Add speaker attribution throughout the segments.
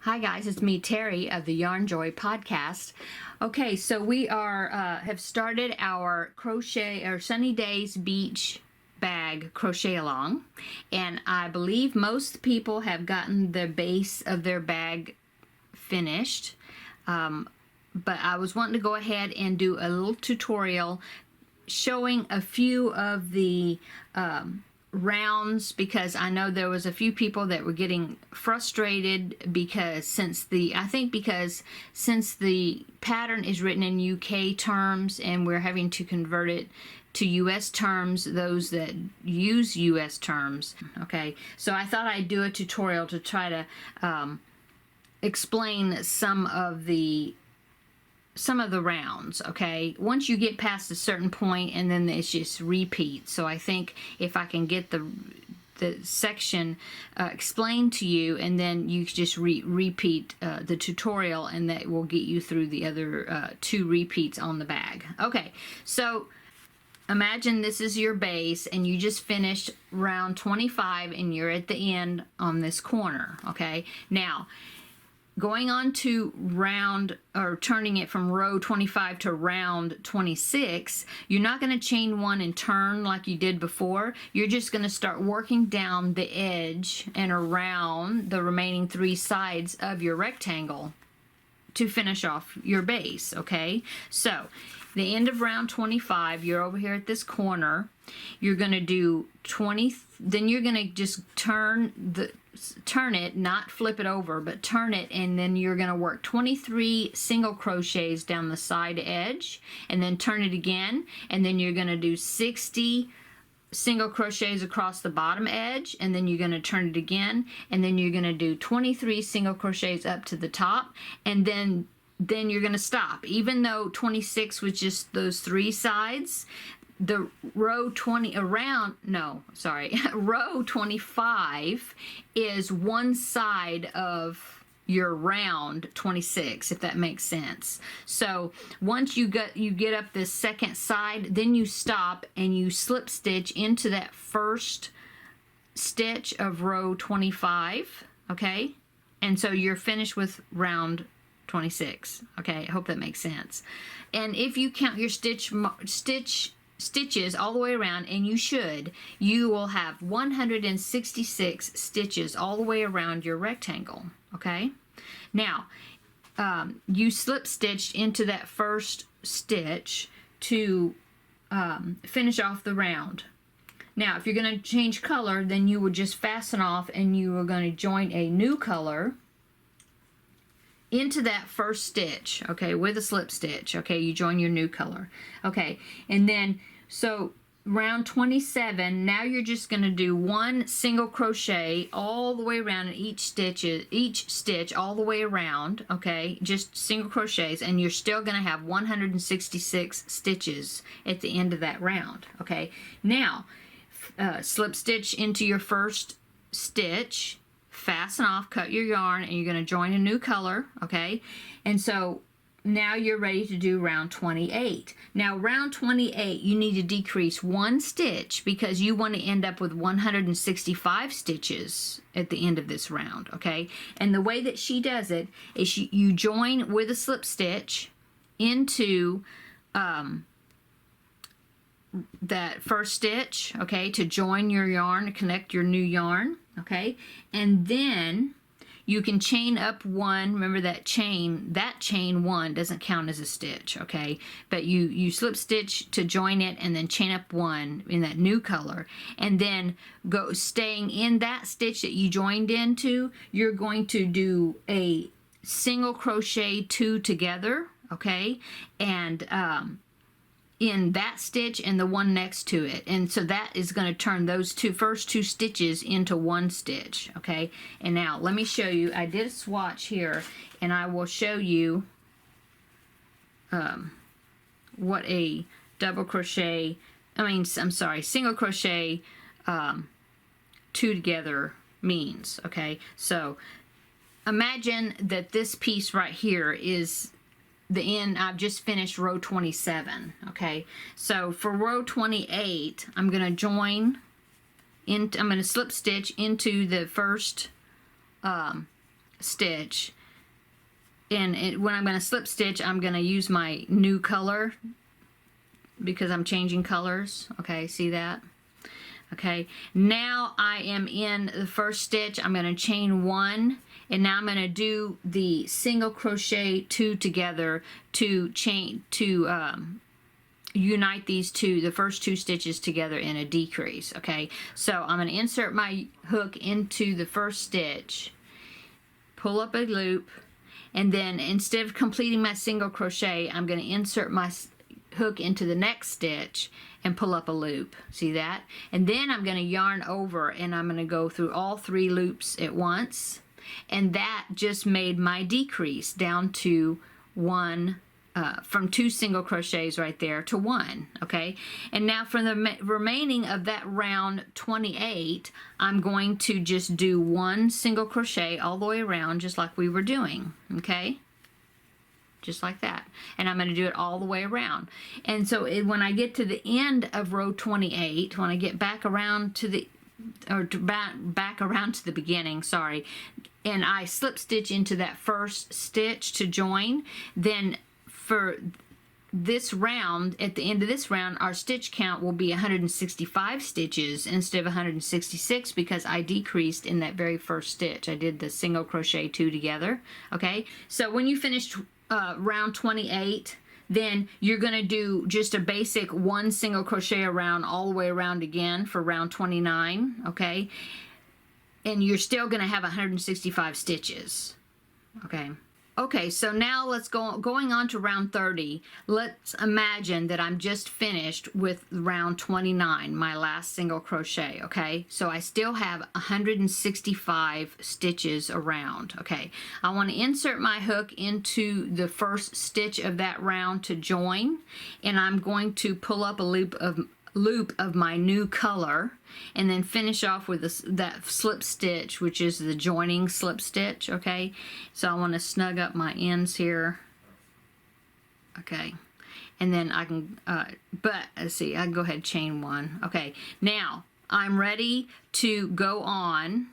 Speaker 1: Hi guys, it's me Terry of the Yarnjoy podcast. Okay, so we have started our crochet or sunny days beach bag crochet along, and I believe most people have gotten the base of their bag finished. But I was wanting to go ahead and do a little tutorial showing a few of the rounds, because I know there was a few people that were getting frustrated because since the pattern is written in UK terms and we're having to convert it to US terms, those that use US terms. Okay, so I thought I'd do a tutorial to try to explain some of the rounds. Okay, once you get past a certain point, and then it's just repeat. So I think if I can get the section explained to you, and then you just repeat the tutorial, and that will get you through the other two repeats on the bag. Okay, so imagine this is your base and you just finished round 25 and you're at the end on this corner. Okay, now going on to round, or turning it from row 25 to round 26, you're not going to chain one and turn like you did before. You're just going to start working down the edge and around the remaining three sides of your rectangle to finish off your base. Okay, so the end of round 25, you're over here at this corner. You're going to do 20, then you're going to just turn it, not flip it over, but turn it, and then you're going to work 23 single crochets down the side edge, and then turn it again, and then you're going to do 60 single crochets across the bottom edge, and then you're going to turn it again, and then you're going to do 23 single crochets up to the top, and then you're going to stop. Even though 26 was just those three sides, the row 25 is one side of your round 26, if that makes sense. So once you get up this second side, then you stop and you slip stitch into that first stitch of row 25. Okay, and so you're finished with round 26. Okay, I hope that makes sense. And if you count your stitches all the way around, and you will have 166 stitches all the way around your rectangle. Okay, now you slip stitched into that first stitch to finish off the round. Now if you're going to change color, then you would just fasten off, and you are going to join a new color into that first stitch, okay, with a slip stitch. Okay, you join your new color. Okay, and then so round 27, now you're just going to do one single crochet all the way around in each stitch all the way around. Okay, just single crochets, and you're still going to have 166 stitches at the end of that round. Okay, now slip stitch into your first stitch, fasten off, cut your yarn, and you're going to join a new color. Okay, and so now you're ready to do round 28. Now round 28, you need to decrease one stitch because you want to end up with 165 stitches at the end of this round. Okay, and the way that she does it is you join with a slip stitch into that first stitch, okay, to join your yarn, to connect your new yarn. Okay, and then you can chain up one. Remember that chain one doesn't count as a stitch. Okay, but you slip stitch to join it, and then chain up one in that new color, and then go staying in that stitch that you joined into. You're going to do a single crochet two together. Okay, and in that stitch and the one next to it, and so that is going to turn those first two stitches into one stitch. Okay, and now let me show you. I did a swatch here, and I will show you what a single crochet two together means. Okay, so imagine that this piece right here is the end. I've just finished row 27. Okay, so for row 28, I'm going to slip stitch into the first stitch when I'm going to slip stitch, I'm going to use my new color because I'm changing colors. Okay, see that? Okay, now I am in the first stitch. I'm going to chain 1, and now I'm going to do the single crochet 2 together to unite these two, the first 2 stitches together in a decrease. Okay, so I'm going to insert my hook into the first stitch, pull up a loop, and then instead of completing my single crochet, I'm going to insert my hook into the next stitch and pull up a loop. See that? And then I'm going to yarn over, and I'm going to go through all 3 loops at once, and that just made my decrease down to 1, from 2 single crochets right there to 1. Okay, and now for the remaining of that round 28, I'm going to just do 1 single crochet all the way around, just like we were doing. Okay, just like that, and I'm going to do it all the way around. And so when I get to the end of row 28, when I get back around to the back around to the beginning, sorry, and I slip stitch into that first stitch to join, then for this round, at the end of this round, our stitch count will be 165 stitches instead of 166 because I decreased in that very first stitch. I did the single crochet 2 together. Okay, so when you finish round 28, then you're going to do just a basic 1 single crochet around all the way around again for round 29. Okay, and you're still going to have 165 stitches. Okay. Okay, so now let's going on to round 30. Let's imagine that I'm just finished with round 29, my last single crochet. Okay, so I still have 165 stitches around. Okay, I want to insert my hook into the first stitch of that round to join, and I'm going to pull up a loop of my new color, and then finish off with that slip stitch, which is the joining slip stitch. Okay, so I want to snug up my ends here. Okay, and then I can but let's see, I can go ahead and chain 1. Okay, now I'm ready to go on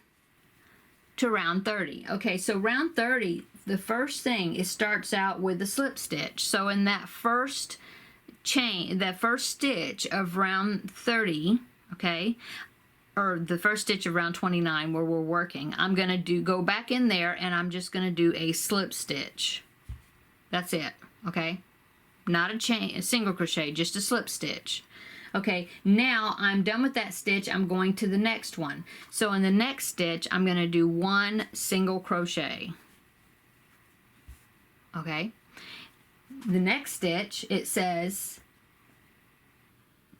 Speaker 1: to round 30. Okay, so round 30, the first thing, it starts out with the slip stitch. So in that first chain, that first stitch of round 30, okay, or the first stitch of round 29 where we're working, I'm going to go back in there, and I'm just going to do a slip stitch. That's it. Okay, not a single crochet, just a slip stitch. Okay, now I'm done with that stitch. I'm going to the next one. So in the next stitch, I'm going to do 1 single crochet. Okay, the next stitch, it says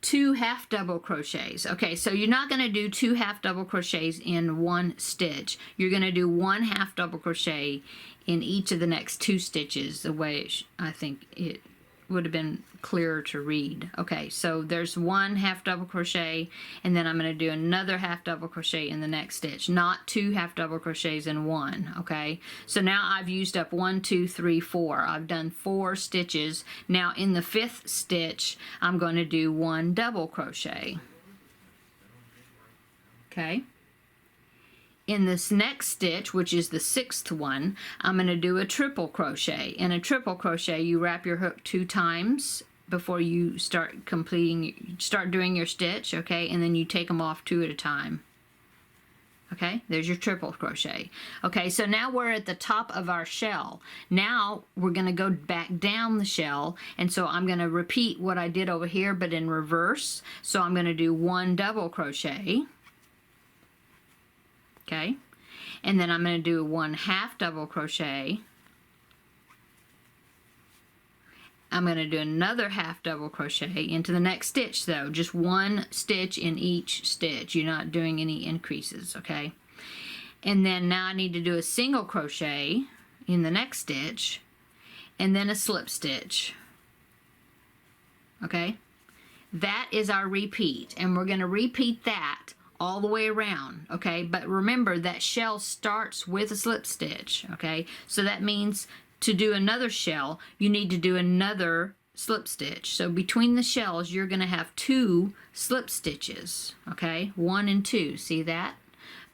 Speaker 1: 2 half double crochets. Okay, so you're not going to do 2 half double crochets in 1 stitch. You're going to do 1 half double crochet in each of the next 2 stitches, the way I think it would have been clearer to read. Okay, so there's 1 half double crochet, and then I'm going to do another half double crochet in the next stitch, not 2 half double crochets in 1. Okay, so now I've used up 1, 2, 3, 4. I've done 4 stitches. Now in the 5th stitch, I'm going to do 1 double crochet. Okay, in this next stitch, which is the 6th one, I'm going to do a triple crochet. In a triple crochet, you wrap your hook 2 times before you start doing your stitch. Okay, and then you take them off 2 at a time. Okay, there's your triple crochet. Okay, so now we're at the top of our shell. Now we're going to go back down the shell, and so I'm going to repeat what I did over here, but in reverse. So I'm going to do 1 double crochet. Okay, and then I'm going to do 1 half double crochet. I'm going to do another half double crochet into the next stitch, though, just 1 stitch in each stitch. You're not doing any increases. Okay, and then now I need to do a single crochet in the next stitch, and then a slip stitch. Okay, that is our repeat, and we're going to repeat that all the way around. Okay, but remember that shell starts with a slip stitch. Okay, so that means to do another shell, you need to do another slip stitch. So between the shells, you're going to have 2 slip stitches. Okay, 1 and 2. See that?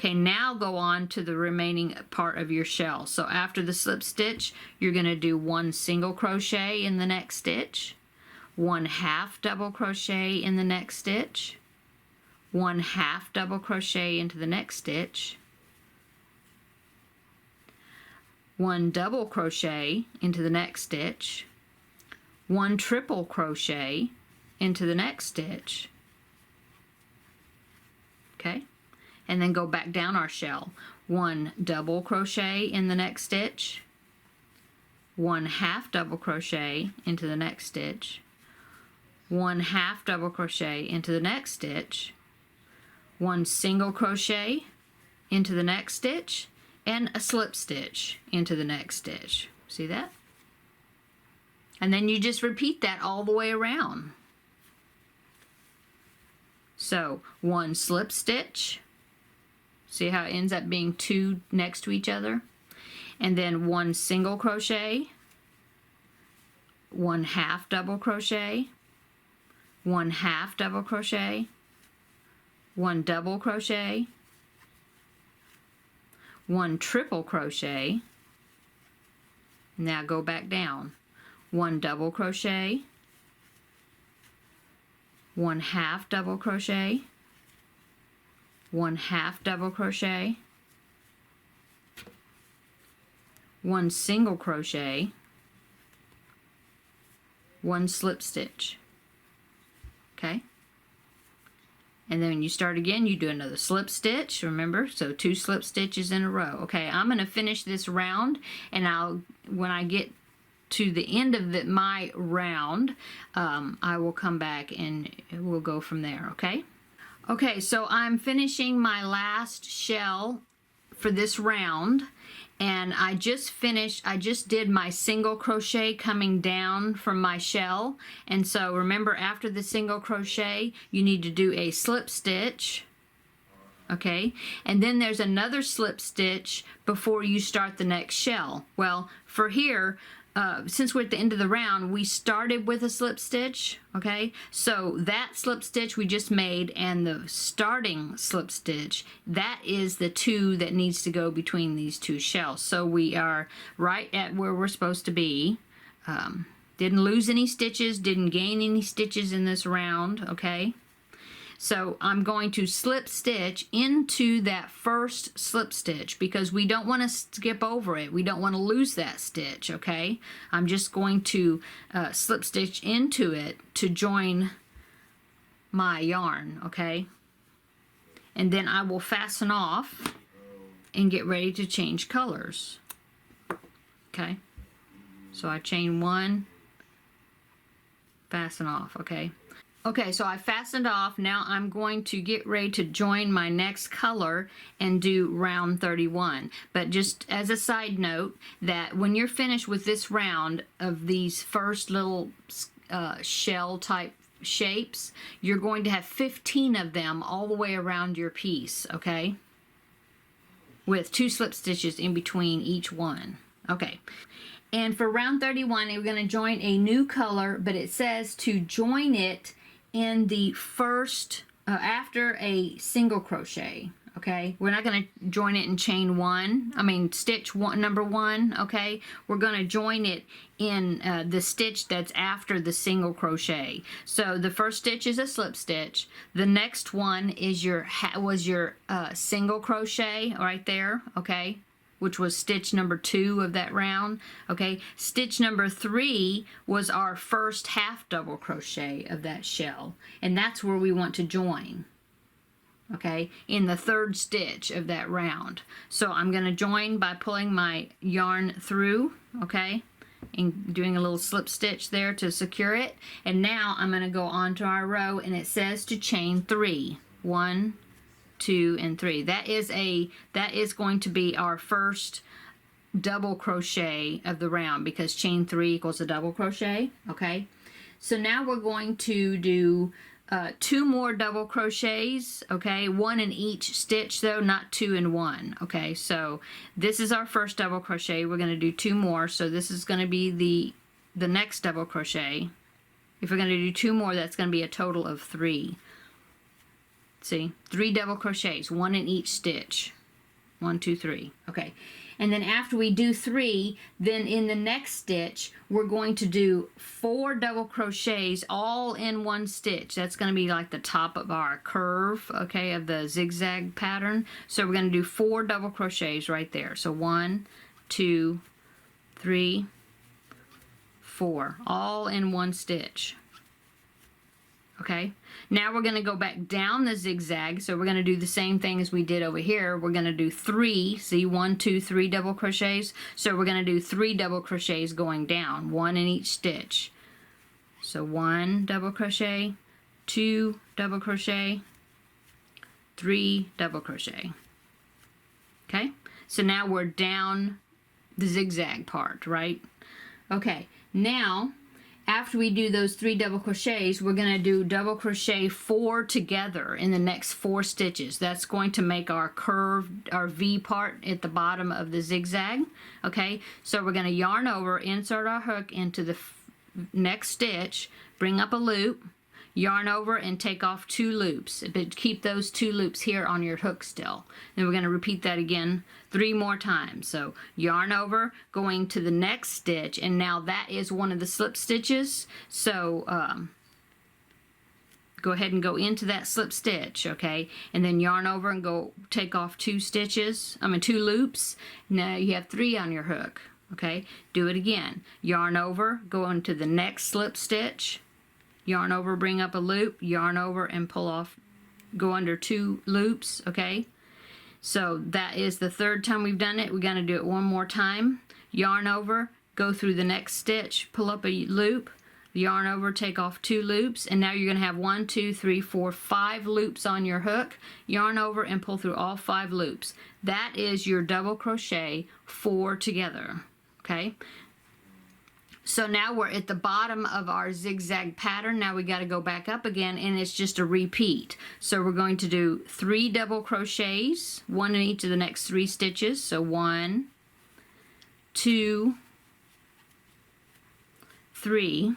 Speaker 1: Okay, now go on to the remaining part of your shell. So after the slip stitch, you're going to do 1 single crochet in the next stitch, 1 half double crochet in the next stitch, 1 half double crochet into the next stitch, 1 double crochet into the next stitch, 1 triple crochet into the next stitch. Okay, and then go back down our shell. 1 double crochet in the next stitch, 1 half double crochet into the next stitch, 1 half double crochet into the next stitch, 1 single crochet into the next stitch, and a slip stitch into the next stitch. See that? And then you just repeat that all the way around. So 1 slip stitch. See how it ends up being 2 next to each other? And then 1 single crochet, 1 half double crochet, 1 half double crochet, 1 double crochet, 1 triple crochet. Now go back down. 1 double crochet, 1 half double crochet, 1 half double crochet, 1 single crochet, 1 slip stitch. Okay? And then when you start again, you do another slip stitch, remember? So 2 slip stitches in a row. Okay, I'm going to finish this round, and when I get to the end of my round, I will come back and we'll go from there, okay? Okay, so I'm finishing my last shell for this round, and I just did my single crochet coming down from my shell. And so remember, after the single crochet, you need to do a slip stitch, okay? And then there's another slip stitch before you start the next shell. Well, for here, since we're at the end of the round, we started with a slip stitch, okay? So that slip stitch we just made and the starting slip stitch, that is the 2 that needs to go between these 2 shells. So we are right at where we're supposed to be. Didn't lose any stitches, didn't gain any stitches in this round, okay? So I'm going to slip stitch into that first slip stitch because we don't want to skip over it. We don't want to lose that stitch, okay? I'm just going to slip stitch into it to join my yarn, okay? And then I will fasten off and get ready to change colors, okay? So I chain 1, fasten off, okay? Okay, so I fastened off. Now I'm going to get ready to join my next color and do round 31. But just as a side note, that when you're finished with this round of these first little shell type shapes, you're going to have 15 of them all the way around your piece, okay? With 2 slip stitches in between each one. Okay. And for round 31, we're going to join a new color, but it says to join it in the first, after a single crochet, okay? We're not going to join it in chain 1, stitch 1, number 1, okay? We're going to join it in the stitch that's after the single crochet. So the first stitch is a slip stitch. The next one is your single crochet right there, okay? Which was stitch number 2 of that round, okay? Stitch number 3 was our first half double crochet of that shell, and that's where we want to join, okay? In the 3rd stitch of that round. So I'm gonna join by pulling my yarn through, okay? And doing a little slip stitch there to secure it. And now I'm gonna go on to our row, and it says to chain 3. 1, 2, and 3. That is going to be our first double crochet of the round because chain 3 equals a double crochet, okay? So now we're going to do 2 more double crochets, okay? 1 in each stitch though, not 2 in 1, okay? So this is our first double crochet. We're going to do 2 more, so this is going to be the next double crochet. If we're going to do 2 more, that's going to be a total of 3. See, 3 double crochets, 1 in each stitch. 1, 2, 3. Okay. And then after we do 3, then in the next stitch, we're going to do 4 double crochets all in one stitch. That's going to be like the top of our curve, okay, of the zigzag pattern. So we're going to do 4 double crochets right there. So 1, 2, 3, 4, all in one stitch. Okay, now we're going to go back down the zigzag, so we're going to do the same thing as we did over here. We're going to do 3, see, 1, 2, 3 double crochets. So we're going to do 3 double crochets going down, 1 in each stitch. So 1 double crochet, 2 double crochet, 3 double crochet. Okay, so now we're down the zigzag part, right? Okay, now after we do those 3 double crochets, we're going to do double crochet 4 together in the next 4 stitches. That's going to make our curve, our V part at the bottom of the zigzag. Okay, so we're going to yarn over, insert our hook into the next stitch, bring up a loop, yarn over and take off 2 loops, but keep those 2 loops here on your hook still. Then we're going to repeat that again 3 more times. So yarn over, going to the next stitch, and now that is one of the slip stitches. So go ahead and go into that slip stitch, okay, and then yarn over and go take off 2 loops. Now you have 3 on your hook. Okay, do it again. Yarn over, go into the next slip stitch, yarn over, bring up a loop, yarn over and pull off, go under 2 loops. Okay, so that is the 3rd time we've done it. We're going to do it one more time. Yarn over, go through the next stitch, pull up a loop, yarn over, take off 2 loops, and now you're going to have 1, 2, 3, 4, 5 loops on your hook. Yarn over and pull through all 5 loops. That is your double crochet 4 together. Okay, so now we're at the bottom of our zigzag pattern. Now we got to go back up again, and it's just a repeat. So we're going to do 3 double crochets, 1 in each of the next 3 stitches. So 1, 2, 3.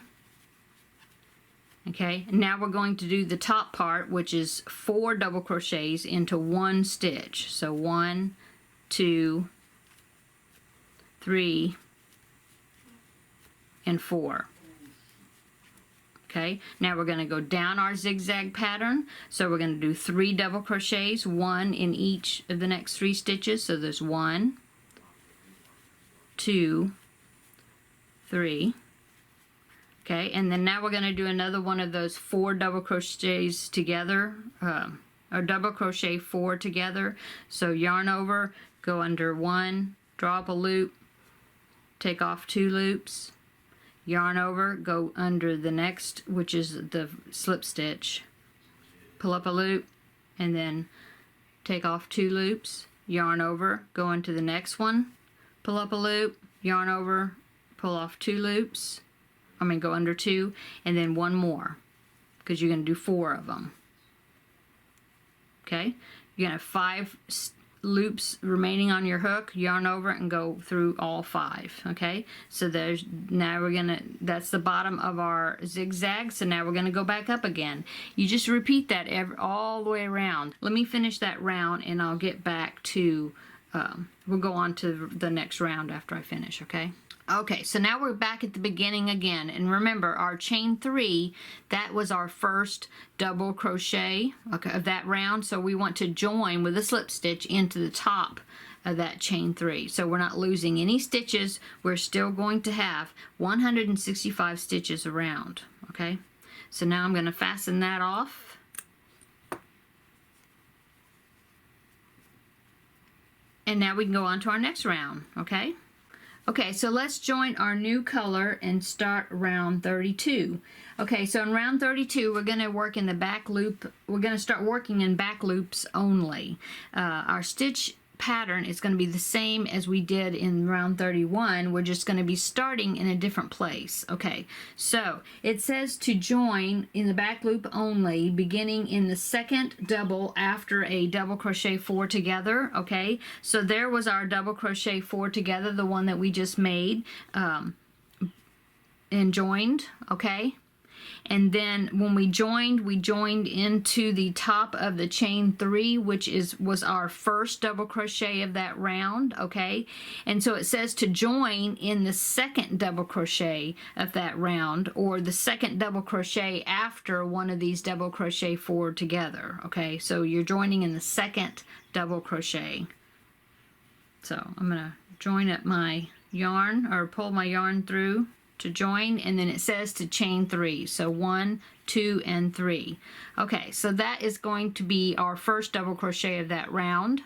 Speaker 1: Okay, now we're going to do the top part, which is 4 double crochets into 1 stitch. So 1, 2, 3, and 4. Okay, now we're going to go down our zigzag pattern. So we're going to do 3 double crochets, 1 in each of the next 3 stitches. So there's 1, 2, 3. Okay, and then now we're going to do another one of those 4 double crochets together, or double crochet 4 together. So yarn over, go under 1, draw up a loop, take off 2 loops, yarn over, go under the next, which is the slip stitch, pull up a loop, and then take off 2 loops, yarn over, go into the next one, pull up a loop, yarn over, pull off 2 loops, go under 2, and then 1 more, because you're going to do 4 of them. Okay, you're going to have 5 loops remaining on your hook, yarn over and go through all 5. Okay, so that's the bottom of our zigzag. So now we're going to go back up again. You just repeat that all the way around. Let me finish that round and I'll get back to we'll go on to the next round after I finish. Okay, so now we're back at the beginning again, and remember our chain 3, that was our first double crochet, okay, of that round. So we want to join with a slip stitch into the top of that chain 3. So we're not losing any stitches. We're still going to have 165 stitches around. Okay, so now I'm going to fasten that off. And now we can go on to our next round. Okay, so let's join our new color and start round 32. Okay, so in round 32, we're going to work in the back loop. We're going to start working in back loops only. Our stitch pattern is going to be the same as we did in round 31. We're just going to be starting in a different place. Okay, so it says to join in the back loop only, beginning in the second double after a double crochet 4 together. Okay, so there was our double crochet 4 together, the one that we just made and joined. Okay, And then when we joined into the top of the chain 3, which was our first double crochet of that round, okay? And so it says to join in the second double crochet of that round, or the second double crochet after one of these double crochet 4 together, okay? So you're joining in the second double crochet. So I'm going to join up my yarn, or pull my yarn through to join, and then it says to chain 3. So 1, 2, and 3. Okay, so that is going to be our first double crochet of that round,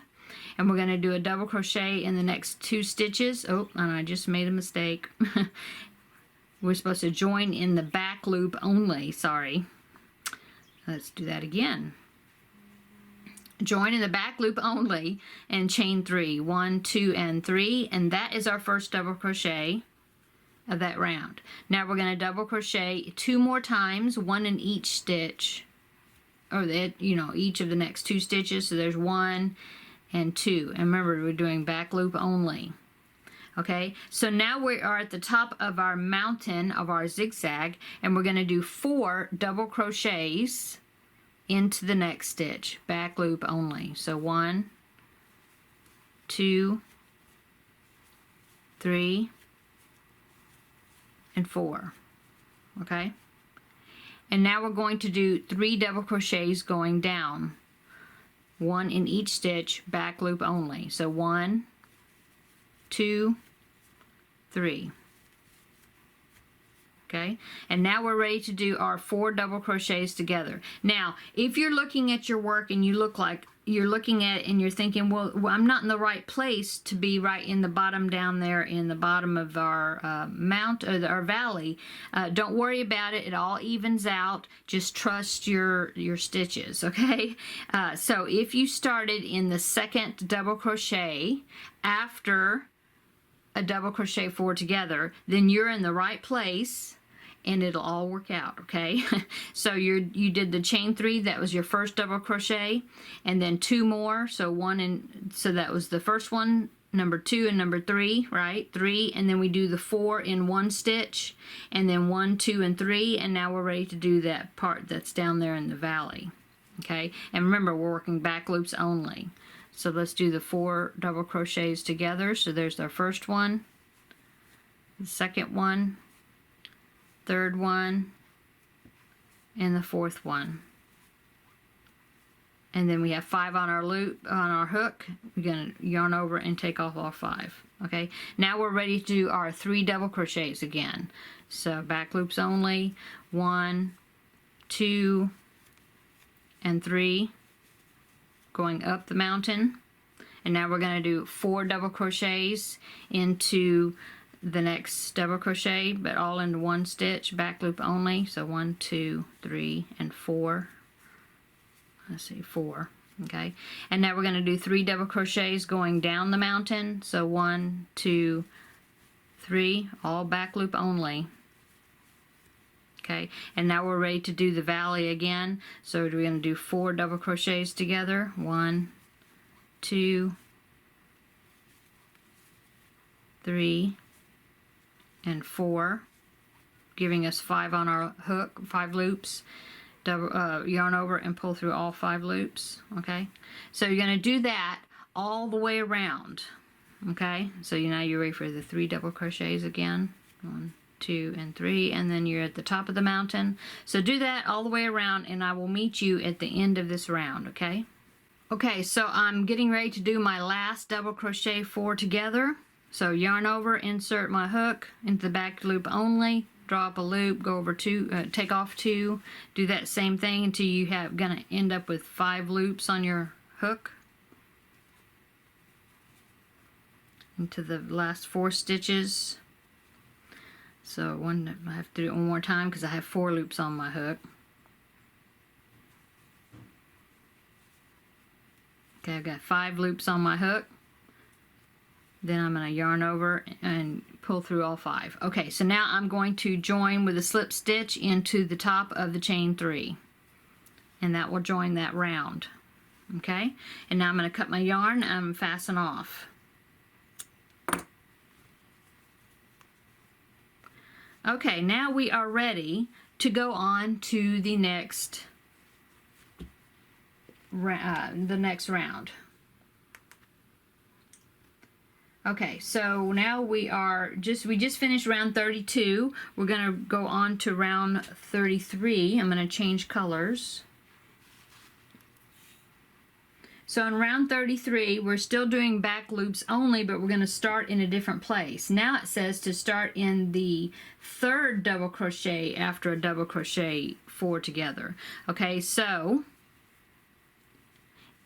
Speaker 1: and we're going to do a double crochet in the next 2 stitches. Oh, and I just made a mistake. We're supposed to join in the back loop only. Sorry. Let's do that again. Join in the back loop only and chain 3. 1, 2, and 3, and that is our first double crochet of that round. Now we're going to double crochet 2 more times, 1 in each stitch, or each of the next 2 stitches. So there's 1 and 2, and remember, we're doing back loop only. Okay, so now we are at the top of our mountain of our zigzag, and we're going to do 4 double crochets into the next stitch, back loop only. So 1, 2, 3, and 4. Okay, and now we're going to do 3 double crochets going down, 1 in each stitch, back loop only. So 1, 2, 3. Okay, and now we're ready to do our 4 double crochets together. Now, if you're looking at your work and you look like you're looking at it and you're thinking, well, I'm not in the right place to be right in the bottom down there in the bottom of our our valley, don't worry about it. It all evens out. Just trust your stitches, okay? So if you started in the second double crochet after a double crochet 4 together, then you're in the right place and it'll all work out, okay? So you did the chain 3, that was your first double crochet, and then 2 more, so that was the first one, number 2 and number 3, right? 3, and then we do the 4 in 1 stitch, and then 1, 2, and 3, and now we're ready to do that part that's down there in the valley, okay? And remember, we're working back loops only. So let's do the 4 double crochets together. So there's our first one, the second one, third one, and the 4th one. And then we have 5 on our loop, on our hook. We're going to yarn over and take off all 5. Okay, now we're ready to do our 3 double crochets again. So back loops only, 1, 2, and 3, going up the mountain. And now we're going to do 4 double crochets into the next double crochet, but all into 1 stitch, back loop only. So 1, 2, 3, and 4. Let's see, 4. Okay, and now we're going to do 3 double crochets going down the mountain. So 1, 2, 3, all back loop only. Okay, and now we're ready to do the valley again. So we're going to do 4 double crochets together. 1, 2, 3, and 4, giving us 5 on our hook, 5 loops. Double yarn over and pull through all 5 loops. Okay, so you're going to do that all the way around. Okay, so now you're ready for the 3 double crochets again. 1, 2, and 3, and then you're at the top of the mountain. So do that all the way around, and I will meet you at the end of this round. Okay. Okay, so I'm getting ready to do my last double crochet 4 together. So yarn over, insert my hook into the back loop only, draw up a loop, go over 2, take off 2, do that same thing until you have gonna end up with 5 loops on your hook into the last 4 stitches. So I have to do it one more time because I have 4 loops on my hook. Okay, I've got 5 loops on my hook. Then I'm going to yarn over and pull through all 5. Okay, so now I'm going to join with a slip stitch into the top of the chain 3. And that will join that round. Okay, and now I'm going to cut my yarn and fasten off. Okay, now we are ready to go on to the next round. Okay, so now we just finished round 32. We're going to go on to round 33. I'm going to change colors. So in round 33, we're still doing back loops only, but we're going to start in a different place. Now it says to start in the third double crochet after a double crochet 4 together. Okay, so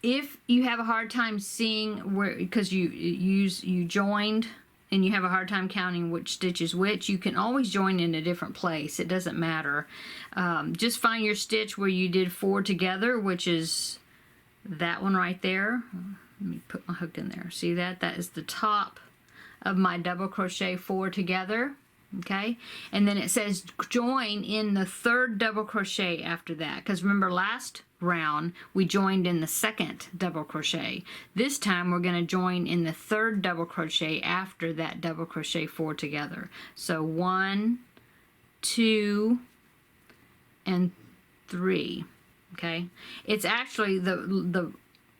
Speaker 1: if you have a hard time seeing where, because you joined and you have a hard time counting which stitch is which, you can always join in a different place. It doesn't matter. Just find your stitch where you did 4 together, which is that one right there. Let me put my hook in there. See that? That is the top of my double crochet 4 together. Okay, and then it says join in the third double crochet after that, because remember last round we joined in the second double crochet. This time we're going to join in the third double crochet after that double crochet 4 together. So 1, 2, and 3. Okay, it's actually the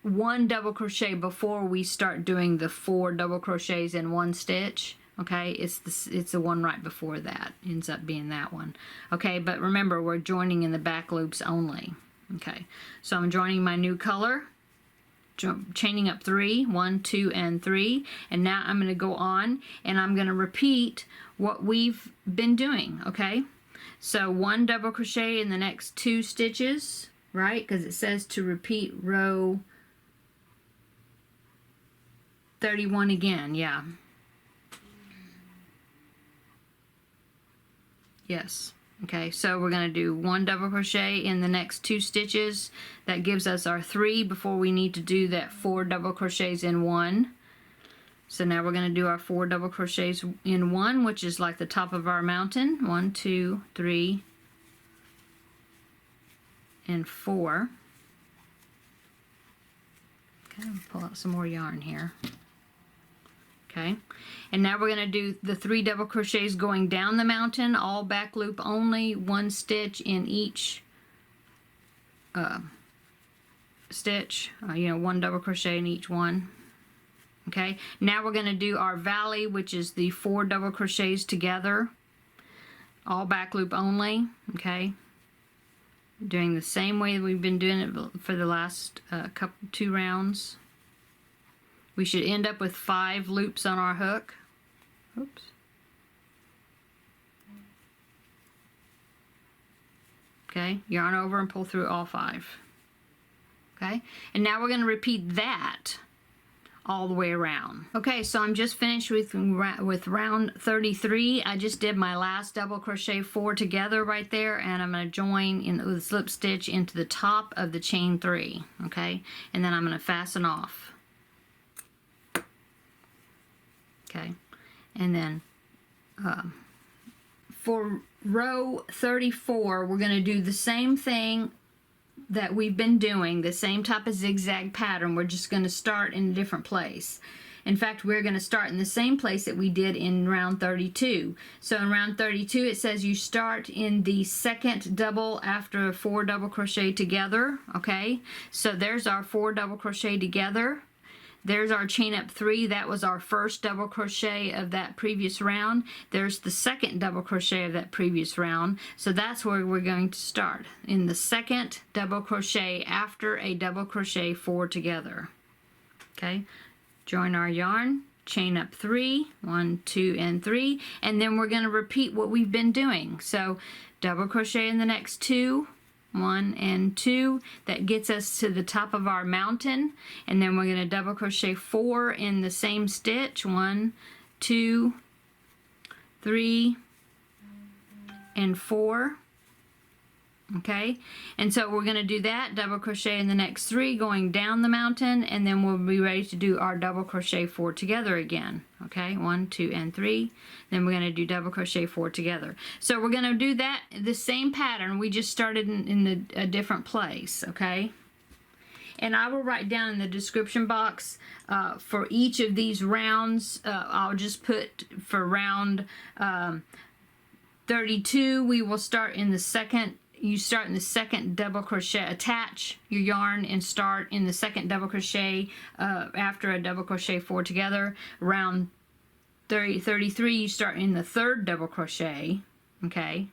Speaker 1: one double crochet before we start doing the 4 double crochets in one stitch. Okay, it's the one right before that, ends up being that one. Okay, but remember we're joining in the back loops only. Okay, so I'm joining my new color, chaining up 3, 1, 2, and 3, and now I'm going to go on and I'm going to repeat what we've been doing. Okay, so 1 double crochet in the next 2 stitches, right? Because it says to repeat row 31 again. Yeah. Yes. Okay, so we're going to do 1 double crochet in the next 2 stitches. That gives us our 3 before we need to do that 4 double crochets in 1. So now we're going to do our 4 double crochets in 1, which is like the top of our mountain. 1, 2, 3, and 4. Okay, I'll pull out some more yarn here. Okay, and now we're going to do the 3 double crochets going down the mountain, all back loop only, 1 stitch in each stitch, 1 double crochet in each one. Okay, now we're going to do our valley, which is the 4 double crochets together, all back loop only. Okay, doing the same way we've been doing it for the last 2 rounds. We should end up with 5 loops on our hook. Oops. Okay, yarn over and pull through all 5. Okay, and now we're going to repeat that all the way around. Okay, so I'm just finished with round 33. I just did my last double crochet 4 together right there, and I'm going to join in the slip stitch into the top of the chain 3. Okay, and then I'm going to fasten off. Okay, and then for row 34, we're going to do the same thing that we've been doing, the same type of zigzag pattern. We're just going to start in a different place. In fact, we're going to start in the same place that we did in round 32. So in round 32, it says you start in the second double after 4 double crochet together. Okay, so there's our 4 double crochet together. There's our chain up 3. That was our first double crochet of that previous round. There's the second double crochet of that previous round. So that's where we're going to start, in the second double crochet after a double crochet 4 together. Okay, join our yarn, chain up 3, 1, 2, and 3, and then we're going to repeat what we've been doing. So double crochet in the next 2, 1 and 2, that gets us to the top of our mountain, and then we're going to double crochet 4 in the same stitch, 1, 2, 3, and 4. Okay, and so we're going to do that, double crochet in the next 3 going down the mountain, and then we'll be ready to do our double crochet 4 together again. Okay, 1, 2, and 3. Then we're going to do double crochet 4 together. So we're going to do that, the same pattern. We just started in a different place. Okay, and I will write down in the description box for each of these rounds. I'll just put for round 32, we will start in the second, you start in the second double crochet, attach your yarn and start in the second double crochet after a double crochet 4 together. Round 33, you start in the third double crochet, okay?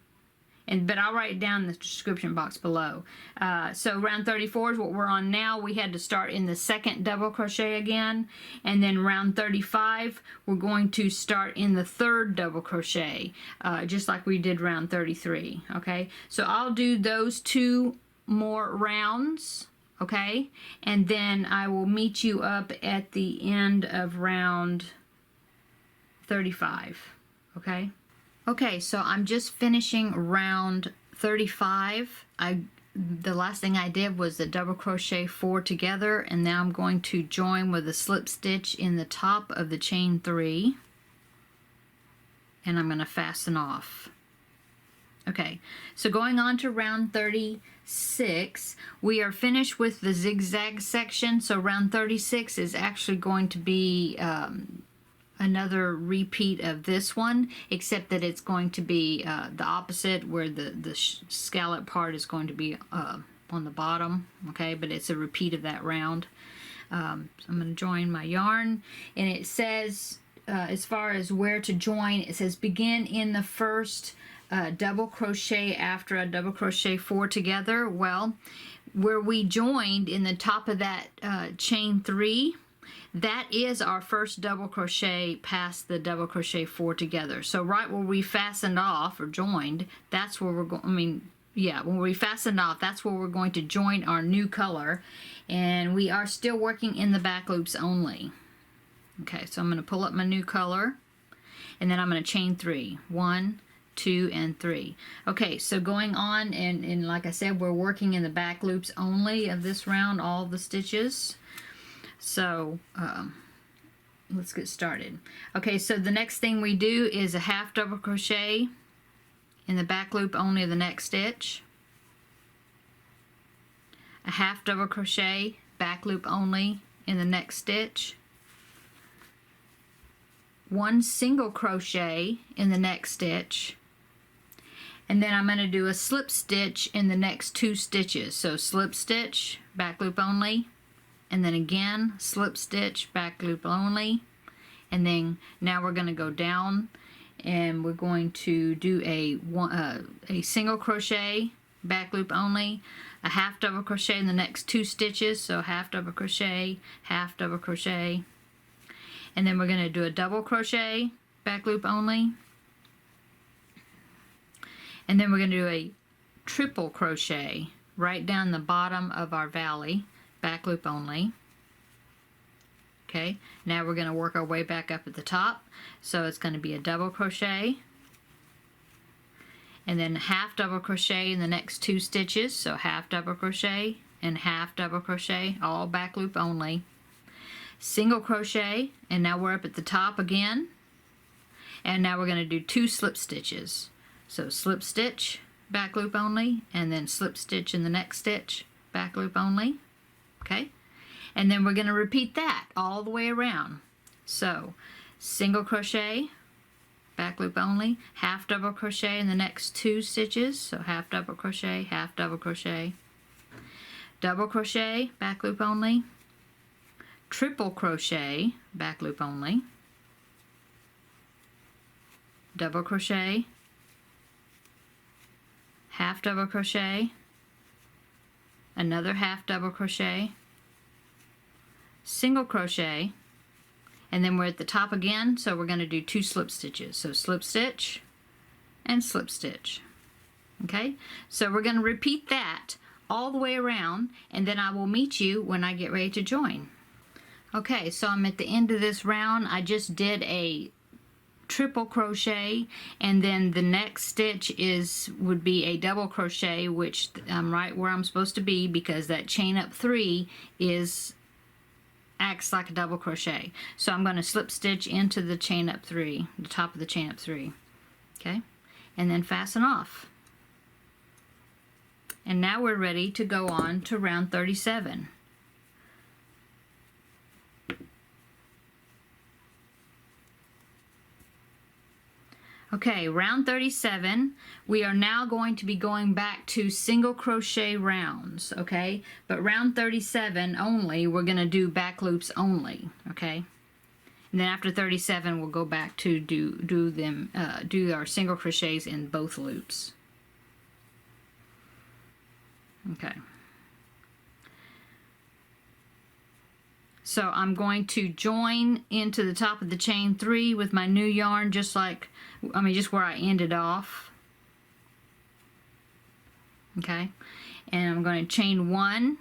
Speaker 1: But I'll write it down in the description box below. So round 34 is what we're on now. We had to start in the second double crochet again. And then round 35, we're going to start in the third double crochet, just like we did round 33, okay? So I'll do those 2 more rounds, okay? And then I will meet you up at the end of round 35, okay? Okay, so I'm just finishing round 35. The last thing I did was the double crochet 4 together, and now I'm going to join with a slip stitch in the top of the chain 3, and I'm going to fasten off. Okay, so going on to round 36, we are finished with the zigzag section. So round 36 is actually going to be another repeat of this one, except that it's going to be the opposite, where the scallop part is going to be on the bottom, okay? But it's a repeat of that round. So I'm going to join my yarn, and it says, as far as where to join, it says begin in the first double crochet after a double crochet 4 together. Well, where we joined in the top of that chain 3, that is our first double crochet past the double crochet 4 together. So right where we fastened off or joined, that's where we're going, when we fastened off, that's where we're going to join our new color. And we are still working in the back loops only. Okay, so I'm going to pull up my new color, and then I'm going to chain 3. 1, 2, and 3. Okay, so going on, and like I said, we're working in the back loops only of this round, all the stitches. So let's get started. Okay, so the next thing we do is a half double crochet in the back loop only of the next stitch, a half double crochet back loop only in the next stitch, 1 single crochet in the next stitch, and then I'm going to do a slip stitch in the next 2 stitches. So slip stitch, back loop only, and then again slip stitch, back loop only, and then now we're going to go down and we're going to do a single crochet, back loop only, a half double crochet in the next 2 stitches, so half double crochet, and then we're going to do a double crochet, back loop only, and then we're going to do a triple crochet right down the bottom of our valley, back loop only. Okay, now we're going to work our way back up at the top, so it's going to be a double crochet, and then half double crochet in the next 2 stitches, so half double crochet and half double crochet, all back loop only, single crochet, and now we're up at the top again, and now we're going to do 2 slip stitches, so slip stitch, back loop only, and then slip stitch in the next stitch, back loop only. Okay, and then we're going to repeat that all the way around. So single crochet, back loop only, half double crochet in the next 2 stitches, so half double crochet, double crochet, back loop only, triple crochet, back loop only, double crochet, half double crochet, another half double crochet, single crochet, and then we're at the top again, so we're going to do 2 slip stitches, so slip stitch and slip stitch. Okay, so we're going to repeat that all the way around, and then I will meet you when I get ready to join. Okay, so I'm at the end of this round. I just did a triple crochet, and then the next stitch would be a double crochet, which I'm right where I'm supposed to be, because that chain up 3 acts like a double crochet. So I'm going to slip stitch into the chain up 3, the top of the chain up 3, okay, and then fasten off. And now we're ready to go on to round 37. Okay, round 37, we are now going to be going back to single crochet rounds, okay? But round 37 only, we're going to do back loops only, okay? And then after 37, we'll go back to do our single crochets in both loops. Okay. So I'm going to join into the top of the chain 3 with my new yarn, just where I ended off. Okay, and I'm going to chain 1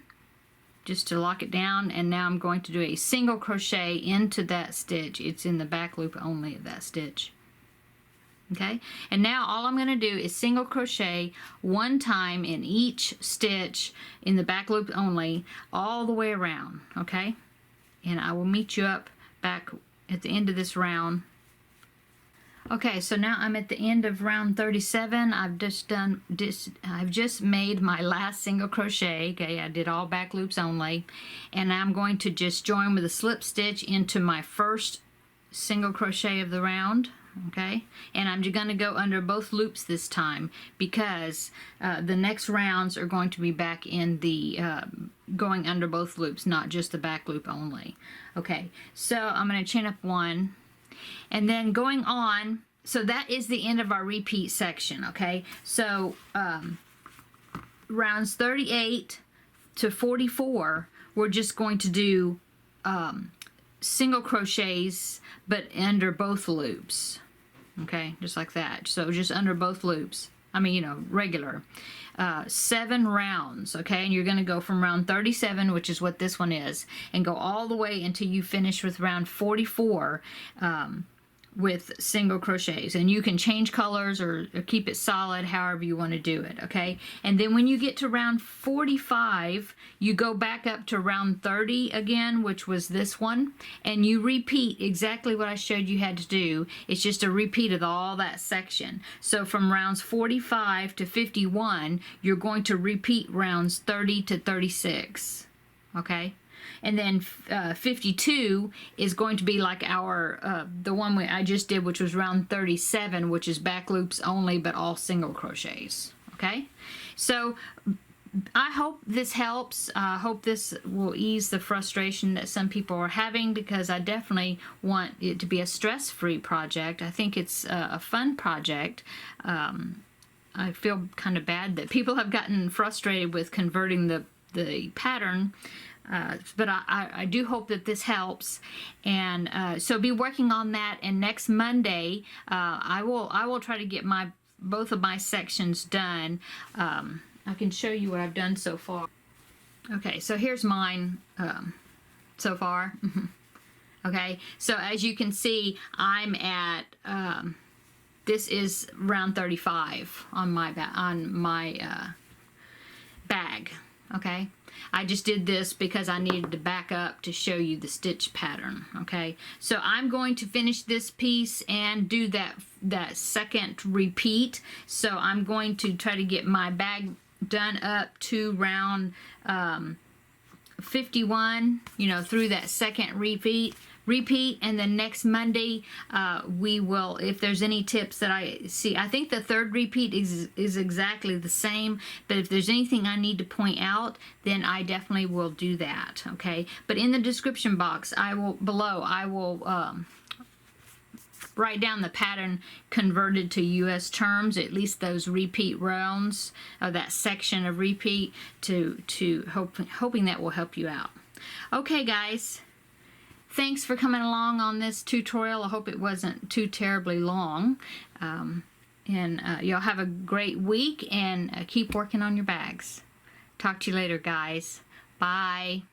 Speaker 1: just to lock it down, and now I'm going to do a single crochet into that stitch. It's in the back loop only of that stitch. Okay, and now all I'm going to do is single crochet 1 time in each stitch in the back loop only, all the way around. Okay, and I will meet you up back at the end of this round. Okay, so now I'm at the end of round 37. I've just made my last single crochet. Okay, I did all back loops only, and I'm going to just join with a slip stitch into my first single crochet of the round. Okay, and I'm going to go under both loops this time because the next rounds are going to be back in the going under both loops, not just the back loop only. Okay, so I'm going to chain up 1, and then going on. So that is the end of our repeat section. Okay, so rounds 38 to 44, we're just going to do single crochets but under both loops. Okay, just like that. So just under both loops. I mean, you know, regular. 7 rounds, okay? And you're going to go from round 37, which is what this one is, and go all the way until you finish with round 44 with single crochets. And you can change colors or keep it solid, however you want to do it, okay? And then when you get to round 45, you go back up to round 30 again, which was this one, and you repeat exactly what I showed you had to do. It's just a repeat of all that section. So from rounds 45 to 51, you're going to repeat rounds 30 to 36, okay? And then 52 is going to be like our the one I just did, which was round 37, which is back loops only, but all single crochets. Okay, so I hope this helps. I hope this will ease the frustration that some people are having, because I definitely want it to be a stress-free project. I think it's a fun project. I feel kind of bad that people have gotten frustrated with converting the pattern. But I do hope that this helps, and so be working on that. And next Monday, I will try to get both of my sections done. I can show you what I've done so far. Okay, so here's mine so far. Okay, so as you can see, I'm at this is round 35 on my bag. Okay, I just did this because I needed to back up to show you the stitch pattern. Okay, so I'm going to finish this piece and do that second repeat. So I'm going to try to get my bag done up to round 51, you know, through that second repeat, and then next Monday we will, if there's any tips that I see, I think the third repeat is exactly the same, but if there's anything I need to point out, then I definitely will do that. Okay, but in the description box I will write down the pattern converted to US terms, at least those repeat rounds of that section of repeat, hoping that will help you out. Okay guys, thanks for coming along on this tutorial. I hope it wasn't too terribly long. Y'all have a great week, and keep working on your bags. Talk to you later, guys. Bye.